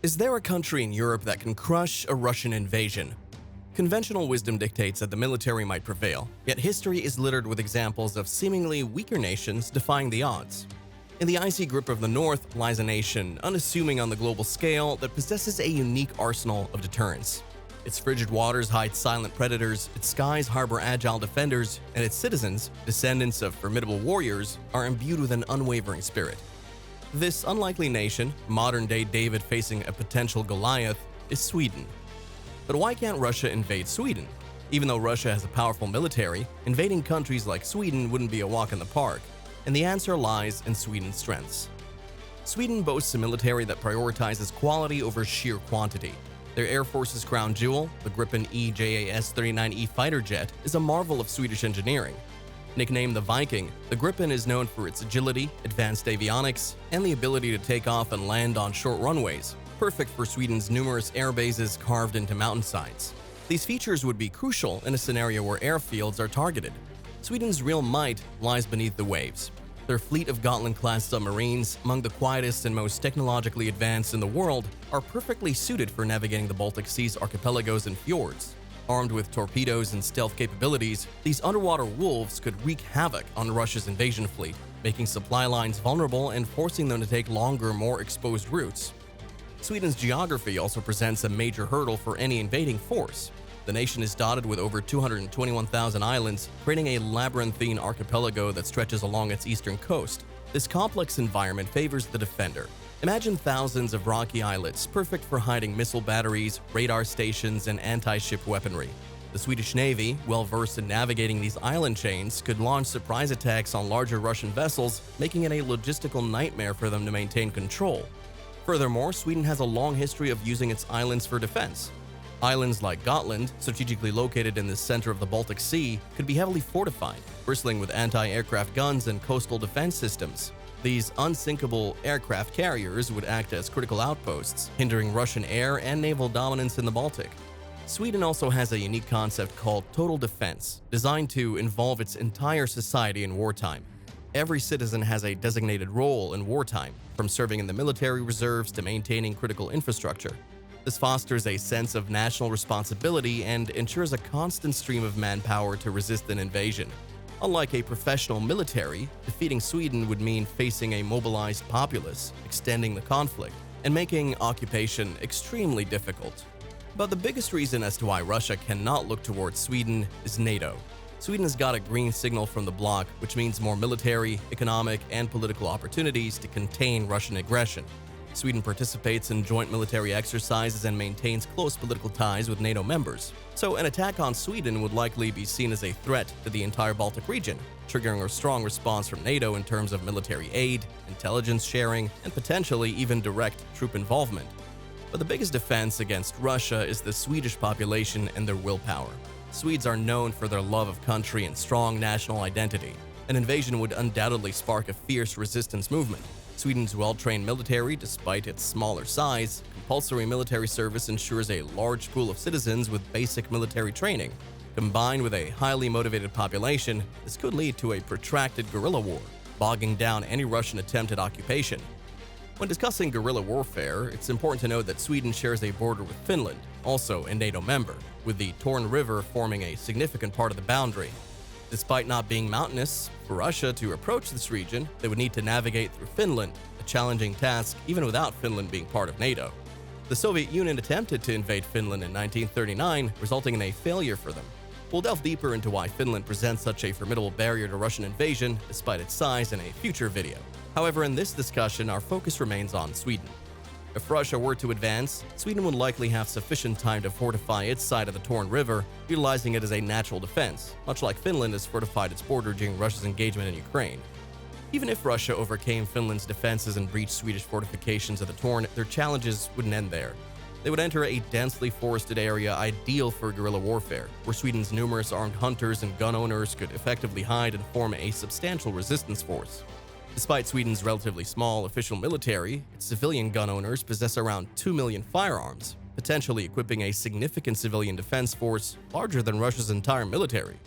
Is there a country in Europe that can crush a Russian invasion? Conventional wisdom dictates that the military might prevail, yet history is littered with examples of seemingly weaker nations defying the odds. In the icy grip of the North lies a nation, unassuming on the global scale, that possesses a unique arsenal of deterrence. Its frigid waters hide silent predators, its skies harbor agile defenders, and its citizens, descendants of formidable warriors, are imbued with an unwavering spirit. This unlikely nation, modern-day David facing a potential Goliath, is Sweden. But why can't Russia invade Sweden? Even though Russia has a powerful military, invading countries like Sweden wouldn't be a walk in the park, and the answer lies in Sweden's strengths. Sweden boasts a military that prioritizes quality over sheer quantity. Their Air Force's crown jewel, the Gripen EJAS-39E fighter jet, is a marvel of Swedish engineering. Nicknamed the Viking, the Gripen is known for its agility, advanced avionics, and the ability to take off and land on short runways, perfect for Sweden's numerous air bases carved into mountainsides. These features would be crucial in a scenario where airfields are targeted. Sweden's real might lies beneath the waves. Their fleet of Gotland-class submarines, among the quietest and most technologically advanced in the world, are perfectly suited for navigating the Baltic Sea's archipelagos and fjords. Armed with torpedoes and stealth capabilities, these underwater wolves could wreak havoc on Russia's invasion fleet, making supply lines vulnerable and forcing them to take longer, more exposed routes. Sweden's geography also presents a major hurdle for any invading force. The nation is dotted with over 221,000 islands, creating a labyrinthine archipelago that stretches along its eastern coast. This complex environment favors the defender. Imagine thousands of rocky islets, perfect for hiding missile batteries, radar stations, and anti-ship weaponry. The Swedish Navy, well-versed in navigating these island chains, could launch surprise attacks on larger Russian vessels, making it a logistical nightmare for them to maintain control. Furthermore, Sweden has a long history of using its islands for defense. Islands like Gotland, strategically located in the center of the Baltic Sea, could be heavily fortified, bristling with anti-aircraft guns and coastal defense systems. These unsinkable aircraft carriers would act as critical outposts, hindering Russian air and naval dominance in the Baltic. Sweden also has a unique concept called total defense, designed to involve its entire society in wartime. Every citizen has a designated role in wartime, from serving in the military reserves to maintaining critical infrastructure. This fosters a sense of national responsibility and ensures a constant stream of manpower to resist an invasion. Unlike a professional military, defeating Sweden would mean facing a mobilized populace, extending the conflict, and making occupation extremely difficult. But the biggest reason as to why Russia cannot look towards Sweden is NATO. Sweden has got a green signal from the bloc, which means more military, economic, and political opportunities to contain Russian aggression. Sweden participates in joint military exercises and maintains close political ties with NATO members. So an attack on Sweden would likely be seen as a threat to the entire Baltic region, triggering a strong response from NATO in terms of military aid, intelligence sharing, and potentially even direct troop involvement. But the biggest defense against Russia is the Swedish population and their willpower. Swedes are known for their love of country and strong national identity. An invasion would undoubtedly spark a fierce resistance movement. Sweden's well-trained military, despite its smaller size, compulsory military service ensures a large pool of citizens with basic military training. Combined with a highly motivated population, this could lead to a protracted guerrilla war, bogging down any Russian attempt at occupation. When discussing guerrilla warfare, it's important to note that Sweden shares a border with Finland, also a NATO member, with the Torn River forming a significant part of the boundary. Despite not being mountainous, for Russia to approach this region, they would need to navigate through Finland, a challenging task even without Finland being part of NATO. The Soviet Union attempted to invade Finland in 1939, resulting in a failure for them. We'll delve deeper into why Finland presents such a formidable barrier to Russian invasion, despite its size, in a future video. However, in this discussion, our focus remains on Sweden. If Russia were to advance, Sweden would likely have sufficient time to fortify its side of the Torn River, utilizing it as a natural defense, much like Finland has fortified its border during Russia's engagement in Ukraine. Even if Russia overcame Finland's defenses and breached Swedish fortifications of the Torn, their challenges wouldn't end there. They would enter a densely forested area ideal for guerrilla warfare, where Sweden's numerous armed hunters and gun owners could effectively hide and form a substantial resistance force. Despite Sweden's relatively small official military, its civilian gun owners possess around 2 million firearms, potentially equipping a significant civilian defense force larger than Russia's entire military.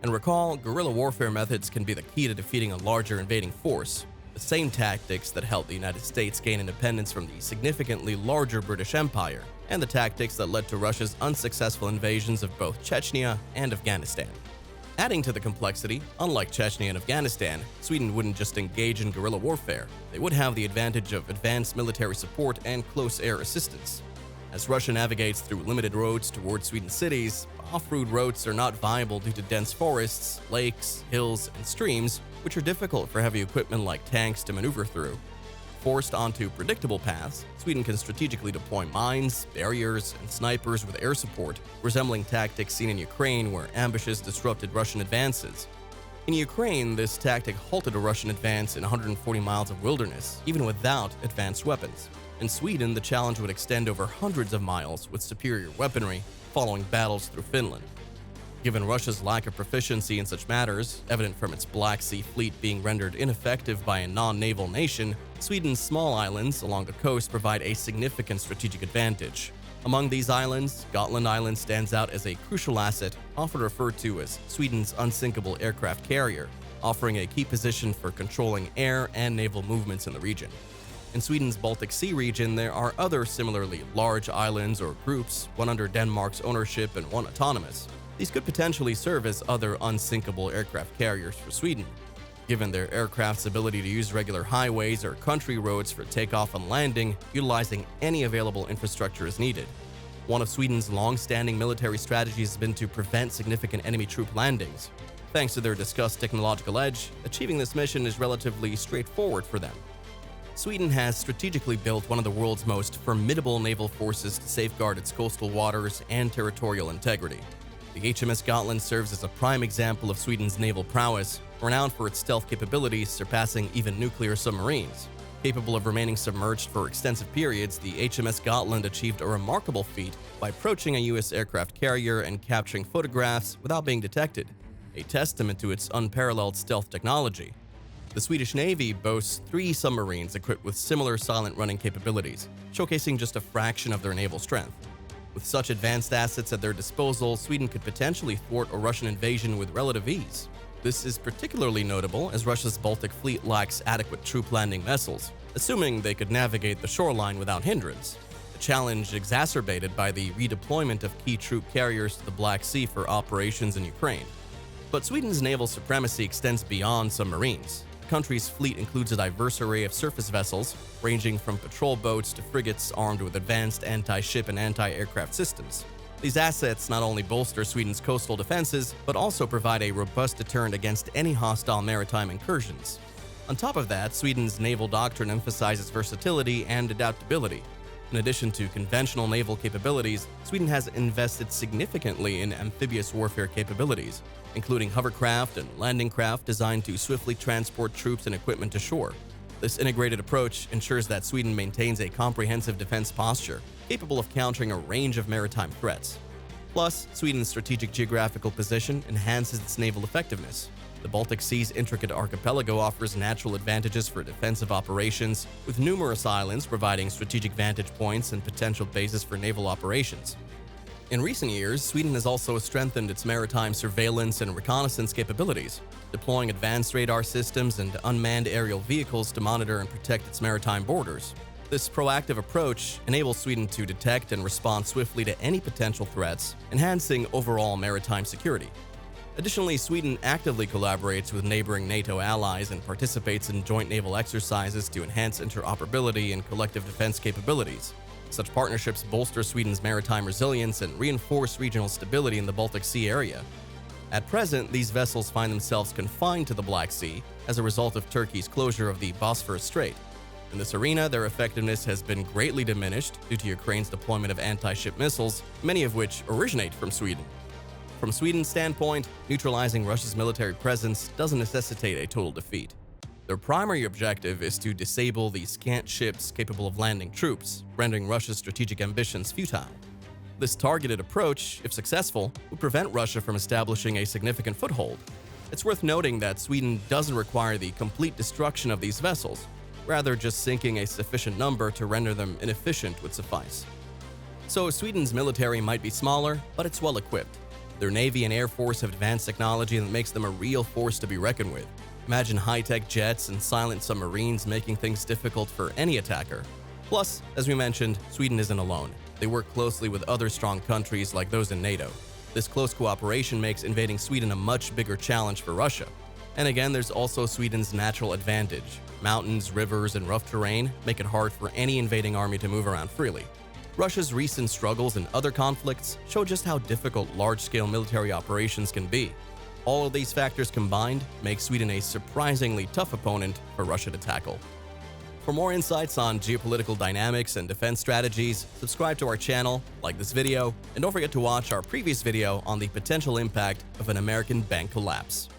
And recall, guerrilla warfare methods can be the key to defeating a larger invading force. the same tactics that helped the United States gain independence from the significantly larger British Empire, and the tactics that led to Russia's unsuccessful invasions of both Chechnya and Afghanistan. Adding to the complexity, unlike Chechnya and Afghanistan, Sweden wouldn't just engage in guerrilla warfare, they would have the advantage of advanced military support and close air assistance. As Russia navigates through limited roads towards Sweden's cities, off-road roads are not viable due to dense forests, lakes, hills, and streams, which are difficult for heavy equipment like tanks to maneuver through. Forced onto predictable paths, Sweden can strategically deploy mines, barriers, and snipers with air support, resembling tactics seen in Ukraine where ambushes disrupted Russian advances. In Ukraine, this tactic halted a Russian advance in 140 miles of wilderness, even without advanced weapons. In Sweden, the challenge would extend over hundreds of miles with superior weaponry, following battles through Finland. Given Russia's lack of proficiency in such matters, evident from its Black Sea fleet being rendered ineffective by a non-naval nation, Sweden's small islands along the coast provide a significant strategic advantage. Among these islands, Gotland Island stands out as a crucial asset, often referred to as Sweden's unsinkable aircraft carrier, offering a key position for controlling air and naval movements in the region. In Sweden's Baltic Sea region, there are other similarly large islands or groups, one under Denmark's ownership and one autonomous. These could potentially serve as other unsinkable aircraft carriers for Sweden. Given their aircraft's ability to use regular highways or country roads for takeoff and landing, utilizing any available infrastructure is needed. One of Sweden's long-standing military strategies has been to prevent significant enemy troop landings. Thanks to their discussed technological edge, achieving this mission is relatively straightforward for them. Sweden has strategically built one of the world's most formidable naval forces to safeguard its coastal waters and territorial integrity. The HMS Gotland serves as a prime example of Sweden's naval prowess, renowned for its stealth capabilities surpassing even nuclear submarines. Capable of remaining submerged for extensive periods, the HMS Gotland achieved a remarkable feat by approaching a U.S. aircraft carrier and capturing photographs without being detected, a testament to its unparalleled stealth technology. The Swedish Navy boasts 3 submarines equipped with similar silent running capabilities, showcasing just a fraction of their naval strength. With such advanced assets at their disposal, Sweden could potentially thwart a Russian invasion with relative ease. This is particularly notable as Russia's Baltic fleet lacks adequate troop landing vessels, assuming they could navigate the shoreline without hindrance. A challenge exacerbated by the redeployment of key troop carriers to the Black Sea for operations in Ukraine. But Sweden's naval supremacy extends beyond submarines. The country's fleet includes a diverse array of surface vessels, ranging from patrol boats to frigates armed with advanced anti-ship and anti-aircraft systems. These assets not only bolster Sweden's coastal defenses, but also provide a robust deterrent against any hostile maritime incursions. On top of that, Sweden's naval doctrine emphasizes versatility and adaptability. In addition to conventional naval capabilities, Sweden has invested significantly in amphibious warfare capabilities, including hovercraft and landing craft designed to swiftly transport troops and equipment to shore. This integrated approach ensures that Sweden maintains a comprehensive defense posture, capable of countering a range of maritime threats. Plus, Sweden's strategic geographical position enhances its naval effectiveness. The Baltic Sea's intricate archipelago offers natural advantages for defensive operations, with numerous islands providing strategic vantage points and potential bases for naval operations. In recent years, Sweden has also strengthened its maritime surveillance and reconnaissance capabilities, deploying advanced radar systems and unmanned aerial vehicles to monitor and protect its maritime borders. This proactive approach enables Sweden to detect and respond swiftly to any potential threats, enhancing overall maritime security. Additionally, Sweden actively collaborates with neighboring NATO allies and participates in joint naval exercises to enhance interoperability and collective defense capabilities. Such partnerships bolster Sweden's maritime resilience and reinforce regional stability in the Baltic Sea area. At present, these vessels find themselves confined to the Black Sea as a result of Turkey's closure of the Bosphorus Strait. In this arena, their effectiveness has been greatly diminished due to Ukraine's deployment of anti-ship missiles, many of which originate from Sweden. From Sweden's standpoint, neutralizing Russia's military presence doesn't necessitate a total defeat. Their primary objective is to disable the scant ships capable of landing troops, rendering Russia's strategic ambitions futile. This targeted approach, if successful, would prevent Russia from establishing a significant foothold. It's worth noting that Sweden doesn't require the complete destruction of these vessels, rather just sinking a sufficient number to render them inefficient would suffice. So Sweden's military might be smaller, but it's well equipped. Their Navy and Air Force have advanced technology that makes them a real force to be reckoned with. Imagine high-tech jets and silent submarines making things difficult for any attacker. Plus, as we mentioned, Sweden isn't alone. They work closely with other strong countries like those in NATO. This close cooperation makes invading Sweden a much bigger challenge for Russia. And again, there's also Sweden's natural advantage. Mountains, rivers, and rough terrain make it hard for any invading army to move around freely. Russia's recent struggles and other conflicts show just how difficult large-scale military operations can be. All of these factors combined make Sweden a surprisingly tough opponent for Russia to tackle. For more insights on geopolitical dynamics and defense strategies, subscribe to our channel, like this video, and don't forget to watch our previous video on the potential impact of an American bank collapse.